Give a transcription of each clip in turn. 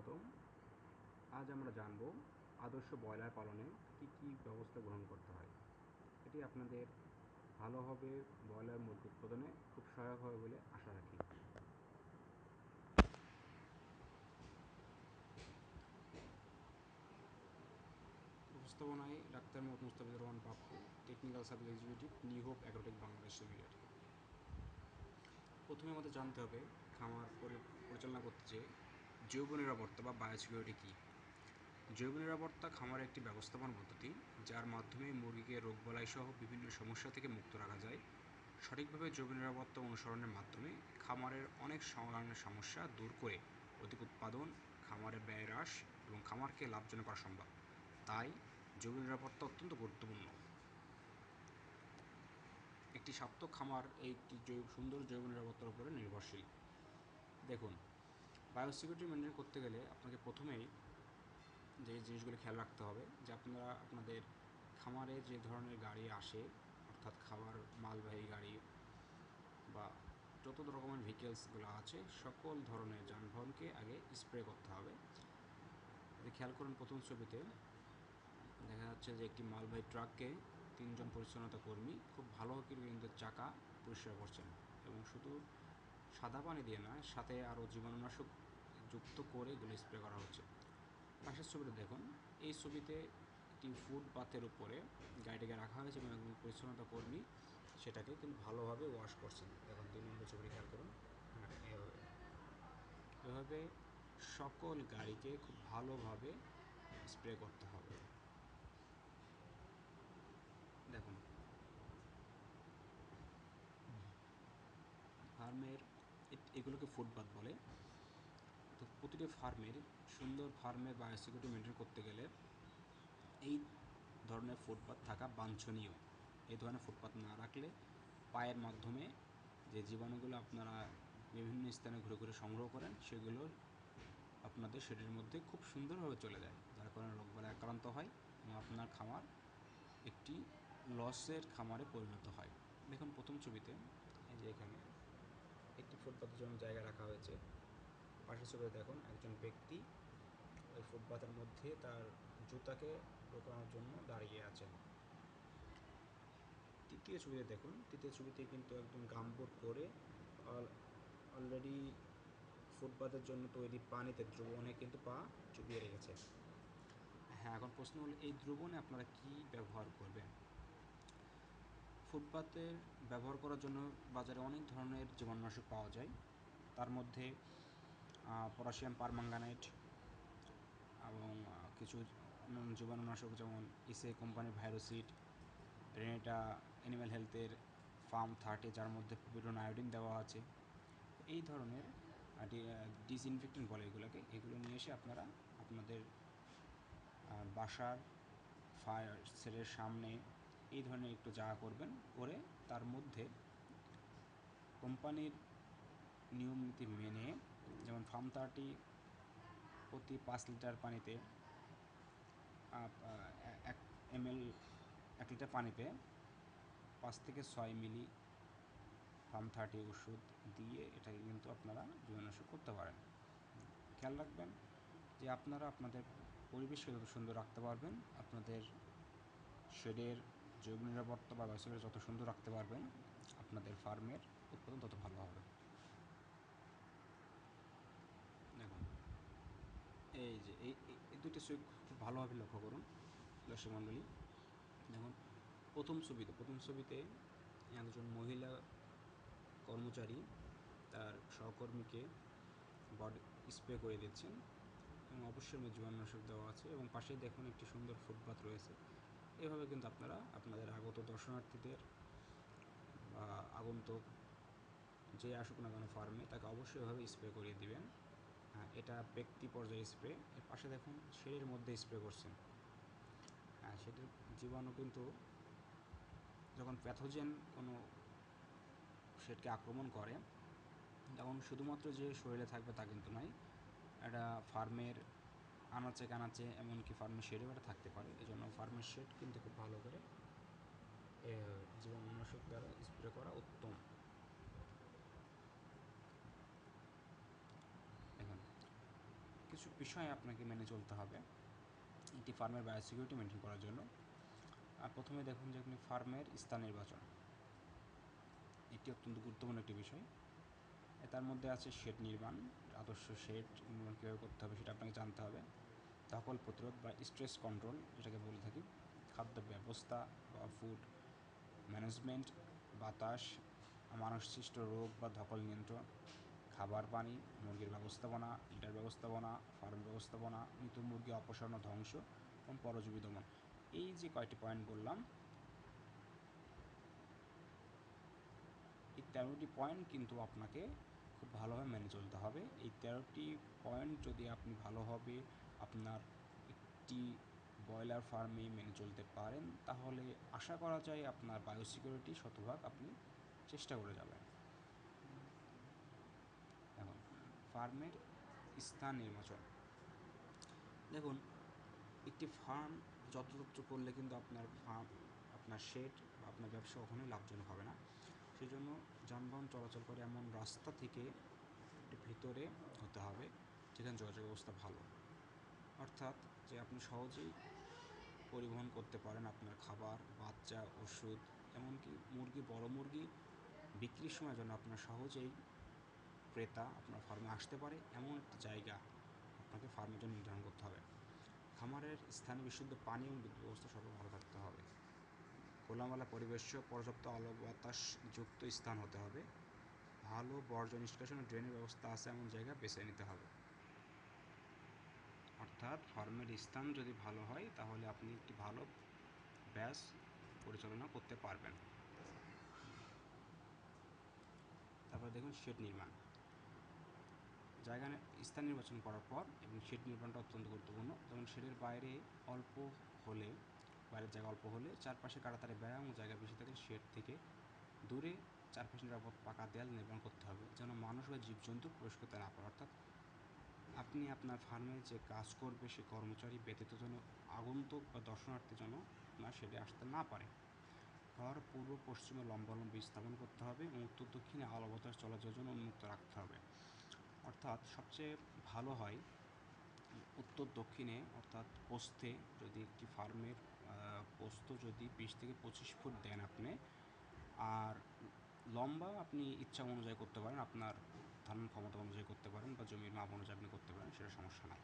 স্বাগতম। আজ আমরা জানব আদর্শ ব্রয়লার পালনে কী কী ব্যবস্থা গ্রহণ করতে হয়। এটি আপনাদের ভালোভাবে ব্রয়লার মুরগি উৎপাদনে খুব সহায়ক হবে বলে আশা রাখি। উপস্থাপনায় doctor Mohammad Mustafizur Rahman Pappu, technical service executive, new hope agrotech Bangladesh limited. প্রথমে আমাদের জানতে হবে খামার পরিচালনা করতে যে জৈব নিরাপত্তা বা বায়োসিকিউরিটি কী। জৈব নিরাপত্তা খামারের একটি ব্যবস্থাপনা পদ্ধতি যার মাধ্যমে মুরগিকে রোগবালাই সহ বিভিন্ন সমস্যা থেকে মুক্ত রাখা যায়। সঠিকভাবে জৈব নিরাপত্তা অনুসরণের মাধ্যমে খামারের অনেক ধরনের সমস্যা দূর করে অধিক উৎপাদন, খামারের ব্যয় হ্রাস এবং খামারকে লাভজনক করা সম্ভব। তাই জৈব নিরাপত্তা অত্যন্ত গুরুত্বপূর্ণ। একটি সার্থক খামার একটি সুন্দর জৈব নিরাপত্তার উপরে নির্ভরশীল। দেখুন, বায়োসিকিউরিটি মেনটেন করতে গেলে আপনাকে প্রথমেই যে জিনিসগুলো খেয়াল রাখতে হবে যে আপনারা আপনাদের খামারে যে ধরনের গাড়ি আসে, অর্থাৎ খাবার মালবাহী গাড়ি বা যত রকমের ভেহিকেলসগুলো আছে সকল ধরনের যানবাহনকে আগে স্প্রে করতে হবে। খেয়াল করুন, প্রথম ছবিতে দেখা যাচ্ছে যে একটি মালবাহী ট্রাককে 3 জন পরিচ্ছন্নতা কর্মী খুব ভালো কিন্তু চাকা পরিষ্কার করছেন এবং শুধু সাদা পানি দিয়ে নয়, সাথে আরও জীবাণুনাশক যুক্ত করে এগুলো স্প্রে করা হচ্ছে। পাশের ছবিটা দেখুন, এই ছবিতে একটি ফুটপাথের উপরে গাড়িটাকে রাখা হয়েছে এবং একজন পরিচ্ছন্নতা কর্মী সেটাকে কিন্তু ভালোভাবে ওয়াশ করছেন। দেখুন 2 নম্বর ছবিটি খেয়াল করুন। হ্যাঁ, এভাবে সকল গাড়িকে খুব ভালোভাবে স্প্রে করতে হবে। দেখুন, ফার্মের এগুলোকে ফুটপাথ বলে। তো প্রতিটি সুন্দর ফার্মের বায়োসিকিউরিটি মেনটেন করতে গেলে এই ধরনের ফুটপাথ থাকা বাঞ্ছনীয়। এই ধরনের ফুটপাথ না রাখলে পায়ের মাধ্যমে যে জীবাণুগুলো আপনারা বিভিন্ন স্থানে ঘুরে ঘুরে সংগ্রহ করেন সেগুলো আপনাদের শরীরের মধ্যে খুব সুন্দরভাবে চলে যায়, যার কারণে রোগবালাই আক্রান্ত হয় এবং আপনার খামার একটি লসের খামারে পরিণত হয়। দেখুন প্রথম ছবিতে এই যে এখানে একটি ফুটপাথের জন্য জায়গা রাখা হয়েছে। পাশের ছবিতে দেখুন একজন ব্যক্তি ওই ফুটপাথের মধ্যে তার জুতাকে ঢোকানোর জন্য দাঁড়িয়ে আছেন। তৃতীয় ছবিতে কিন্তু একদম গামবুট পরে অলরেডি ফুটপাথের জন্য তৈরি পানিতে দ্রবণে কিন্তু পা চুবিয়ে রেখেছে। হ্যাঁ, এখন প্রশ্ন হলো এই দ্রবণে আপনারা কি ব্যবহার করবেন। ফুটপাথের ব্যবহার করার জন্য বাজারে অনেক ধরনের জীবাণুনাশক পাওয়া যায়। তার মধ্যে পটাশিয়াম পারম্যাঙ্গানেট এবং কিছু জীবাণুনাশক যেমন ইসে কোম্পানির ভাইরোসিড, রেনেটা অ্যানিম্যাল হেলথের ফার্ম 30, যার মধ্যে পিপিডোন আয়োডিন দেওয়া আছে। এই ধরনের ডিসইনফেক্টেন্ট বলে এগুলো নিয়ে এসে আপনারা আপনাদের বাসার ফায়ার সেলের সামনে এই ধরনের একটু জায়গা করবেন, করে তার মধ্যে কোম্পানির নিয়ম নীতি মেনে, যেমন ফার্ম 30 প্রতি 5 লিটার পানিতে 1 লিটার পানিতে 5 থেকে 6 মিলি ফার্ম 30 ওষুধ দিয়ে এটাকে কিন্তু আপনারা জীবাণুনাশক করতে পারেন। খেয়াল রাখবেন যে আপনারা আপনাদের পরিবেশকে যত সুন্দর রাখতে পারবেন, আপনাদের শেডের জৈব নিরাপত্তা বা বায়োসিকিউরিটি যত সুন্দর রাখতে পারবেন, আপনাদের ফার্মের উৎপাদন তত ভালো হবে। দেখুন এই যে এই দুটি ছবি খুব ভালোভাবে লক্ষ্য করুন দর্শক মণ্ডলী। দেখুন প্রথম ছবিতে একজন মহিলা কর্মচারী তার সহকর্মীকে বডি স্প্রে করে দিচ্ছেন এবং অবশ্যই জীবাণুনাশক দেওয়া আছে এবং পাশেই দেখুন একটি সুন্দর ফুটপাথ রয়েছে। এভাবে কিন্তু আপনারা আপনাদের আগত দর্শনার্থীদের বা আগন্তুক যে আসুক না কেন ফার্মে, তাকে অবশ্যই এভাবে স্প্রে করিয়ে দিবেন। এটা ব্যক্তি পর্যায়ে স্প্রে। এর পাশে দেখুন শেডের মধ্যে স্প্রে করছেন। সেটার জীবাণু কিন্তু যখন প্যাথোজেন কোনো শেডকে আক্রমণ করে তখন শুধুমাত্র যে শরীরে থাকবে তা কিন্তু নয়, এটা ফার্মের আনাচে কানাচে এমনকি ফার্মের শেডেও এটা থাকতে পারে। এজন্য ফার্মের শেড কিন্তু খুব ভালো করে জীবাণুনাশক দ্বারা স্প্রে করা উত্তম। দেখুন কিছু কিছু বিষয় আপনাকে মেনে চলতে হবে একটি ফার্মের বায়োসিকিউরিটি মেনটেন করার জন্য। আর প্রথমে দেখুন যে আপনি ফার্মের স্থান নির্বাচন, এটি অত্যন্ত গুরুত্বপূর্ণ একটি বিষয়। তার মধ্যে আছে শেড নির্মাণ, আদর্শ শেড নির্মাণ কীভাবে করতে হবে সেটা আপনাকে জানতে হবে। ধকল প্রতিরোধ বা স্ট্রেস কন্ট্রোল যেটাকে বলে থাকি, খাদ্য ব্যবস্থা বা ফুড ম্যানেজমেন্ট, বাতাস, মানুষসৃষ্ট রোগ বা ধকল নিয়ন্ত্রণ, খাবার পানি, মুরগির ব্যবস্থাপনা, লিটার ব্যবস্থাপনা, ফার্ম ব্যবস্থাপনা, মৃত মুরগি অপসারণ ধ্বংস এবং পরজীবী দমন। এই যে কয়টি পয়েন্ট বললাম, এই 13টি পয়েন্ট কিন্তু আপনাকে খুব ভালোভাবে মেনে চলতে হবে। এই 13টি পয়েন্ট যদি আপনি ভালোভাবে আপনার একটি ব্রয়লার ফার্মে মেনে চলতে পারেন, তাহলে আশা করা যায় আপনার বায়োসিকিউরিটি শতভাগ আপনি চেষ্টা করে যাবেন। এখন ফার্মের স্থান নির্বাচন, দেখুন একটি ফার্ম যত্রতত্র করলে কিন্তু আপনার শেড বা আপনার ব্যবসা কখনোই লাভজনক হবে না। সেই জন্য যানবাহন চলাচল করে এমন রাস্তা থেকে একটু ভিতরে হতে হবে যেখানে যোগাযোগ ব্যবস্থা ভালো, অর্থাৎ যে আপনি সহজেই পরিবহন করতে পারেন আপনার খাবার, বাচ্চা, ওষুধ, এমনকি মুরগি, বড় মুরগি বিক্রির সময় যেন আপনার সহজেই ক্রেতা আপনার ফার্মে আসতে পারে এমন একটি জায়গা আপনাকে ফার্মের জন্য নির্ধারণ করতে হবে। খামারের স্থানে বিশুদ্ধ পানি এবং বিদ্যুৎ ব্যবস্থা সর্ব ভালো থাকতে হবে। খোলামেলা পরিবেশ, পর্যাপ্ত আলো বাতাস যুক্ত স্থান হতে হবে। ভালো বর্জ্য নিষ্কাশন ও ড্রেনের ব্যবস্থা আছে এমন জায়গা বেছে নিতে হবে। অর্থাৎ ফার্মের স্থান যদি ভালো হয় তাহলে আপনি একটি ভালো ব্যাচ পরিচালনা করতে পারবেন। তারপর দেখুন শেড নির্মাণ, জায়গা স্থান নির্বাচন করার পর এবং শেড নির্মাণটা অত্যন্ত গুরুত্বপূর্ণ। যেমন শেডের বাইরের জায়গা অল্প হলে চারপাশে কাঁটাতারে বেড়া এবং জায়গা বেশি থাকলে শেড থেকে দূরে চারপাশে নিরাপদ পাকা দেয়াল নির্মাণ করতে হবে যেন মানুষ বা জীবজন্তু প্রবেশ করতে না পারে। অর্থাৎ আপনি আপনার ফার্মে যে কাজ করবে সে কর্মচারী ব্যতীত যেন আগন্তুক বা দর্শনার্থী যেন আপনার শেডে আসতে না পারে। ঘর পূর্ব পশ্চিমে লম্বালম্বি স্থাপন করতে হবে এবং উত্তর দক্ষিণে আলো বাতাস চলাচলের জন্য উন্মুক্ত রাখতে হবে। অর্থাৎ সবচেয়ে ভালো হয় উত্তর দক্ষিণে, অর্থাৎ প্রস্থে যদি একটি ফার্মের প্রস্থ যদি 20 থেকে 25 ফুট দেন আপনি, আর লম্বা আপনি ইচ্ছা অনুযায়ী করতে পারেন, আপনার ধারণ ক্ষমতা অনুযায়ী করতে পারেন বা জমির মাপ অনুযায়ী আপনি করতে পারেন, সেটা সমস্যা নাই।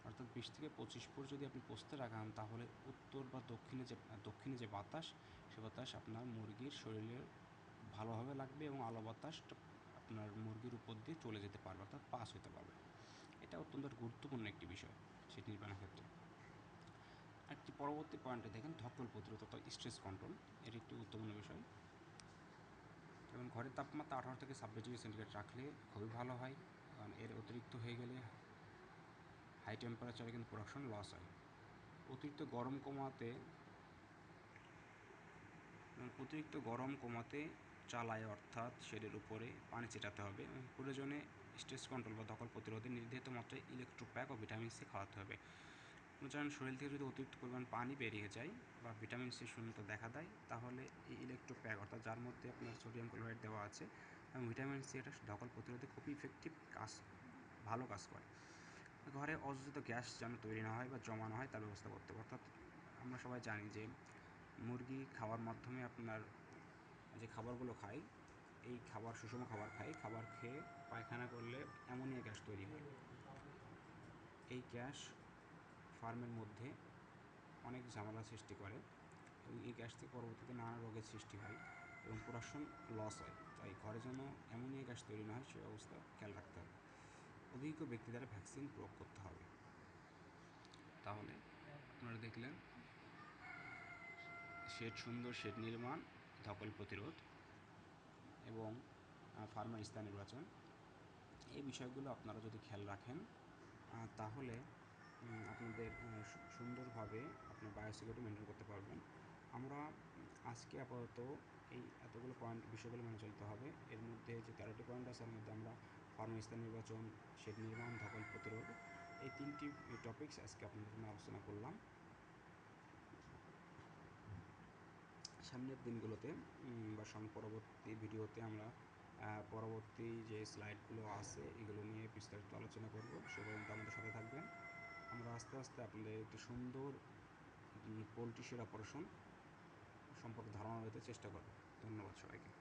অর্থাৎ 20 থেকে 25 ফুট যদি আপনি প্রস্থে রাখান তাহলে উত্তর বা দক্ষিণে যে বাতাস, সে বাতাস আপনার মুরগির শরীরে ভালোভাবে লাগবে এবং আলো বাতাসটা আপনার মুরগির উপর দিয়ে চলে যেতে পারবে, অর্থাৎ পাস হতে পারবে। এটা অত্যন্ত গুরুত্বপূর্ণ একটি বিষয় সেটি নির্মাণের ক্ষেত্রে। একটি পরবর্তী পয়েন্টে দেখেন ধকল প্রতিরোধ অর্থাৎ স্ট্রেস কন্ট্রোল, এর একটি গুরুত্বপূর্ণ বিষয়। যেমন ঘরের তাপমাত্রা 18 থেকে 26 ডিগ্রি সেন্টিগ্রেড রাখলে খুবই ভালো হয়, কারণ এর অতিরিক্ত হয়ে গেলে হাই টেম্পারেচারে কিন্তু প্রোডাকশন লস হয়। অতিরিক্ত গরম কমাতে চালায় অর্থাৎ শেডের উপরে পানি ছেটাতে হবে এবং প্রয়োজনে স্ট্রেস কন্ট্রোল বা ধকল প্রতিরোধে নির্ধারিত মাত্রায় ইলেকট্রোপ্যাক ও ভিটামিন সি খাওয়াতে হবে। যেমন শরীর থেকে যদি অতিরিক্ত পরিমাণ পানি বেরিয়ে যায় বা ভিটামিন সি শূন্যতা দেখা দেয় তাহলে এই ইলেকট্রোপ্যাক অর্থাৎ যার মধ্যে আপনার সোডিয়াম ক্লোরাইড দেওয়া আছে এবং ভিটামিন সি, এটা ধকল প্রতিরোধে খুবই ইফেক্টিভ ভালো কাজ করে। ঘরে অযোচিত গ্যাস যেন তৈরি না হয় বা জমা না হয় তার ব্যবস্থা করতে হবে। অর্থাৎ আমরা সবাই জানি যে মুরগি খাওয়ার মাধ্যমে আপনার যে খাবারগুলো খায়, এই খাবার সুষম খাবার খায়, খাবার খেয়ে পায়খানা করলে অ্যামোনিয়া গ্যাস তৈরি হয়। এই গ্যাস ফার্মের মধ্যে অনেক ঝামেলা সৃষ্টি করে এবং এই গ্যাস থেকে পরবর্তীতে নানা রোগের সৃষ্টি হয় এবং প্রোডাকশন লস হয়। তাই ঘরে যেন অ্যামোনিয়া গ্যাস তৈরি না হয় সে অবস্থা খেয়াল রাখতে হবে। অভিজ্ঞ ব্যক্তি দ্বারা ভ্যাকসিন প্রয়োগ করতে হবে। তাহলে আপনারা দেখলেন শেড নির্মাণ, ধকল প্রতিরোধ এবং ফার্মের স্থান নির্বাচন, এই বিষয়গুলো আপনারা যদি খেয়াল রাখেন তাহলে আপনাদের সুন্দরভাবে আপনার বায়োসিকিউরিটি মেনটেন করতে পারবেন। আমরা আজকে আপাতত এই এতগুলো বিষয়গুলো মেনে চলতে হবে। এর মধ্যে যে 13টি পয়েন্ট আছে এর মধ্যে আমরা ফার্মের স্থান নির্বাচন, শেড নির্মাণ, ধকল প্রতিরোধ, এই 3টি টপিকস আজকে আপনাদের জন্য আলোচনা করলাম। সামনের দিনগুলোতে বা পরবর্তী ভিডিওতে আমরা পরবর্তী যে স্লাইডগুলো আছে এগুলো নিয়ে বিস্তারিত আলোচনা করব। সে পর্যন্ত আমাদের সাথে থাকবেন। আমরা আস্তে আস্তে আপনাদের একটি সুন্দর পোলট্রি শেড অপারেশন সম্পর্কে ধারণা দিতে চেষ্টা করব। ধন্যবাদ সবাইকে।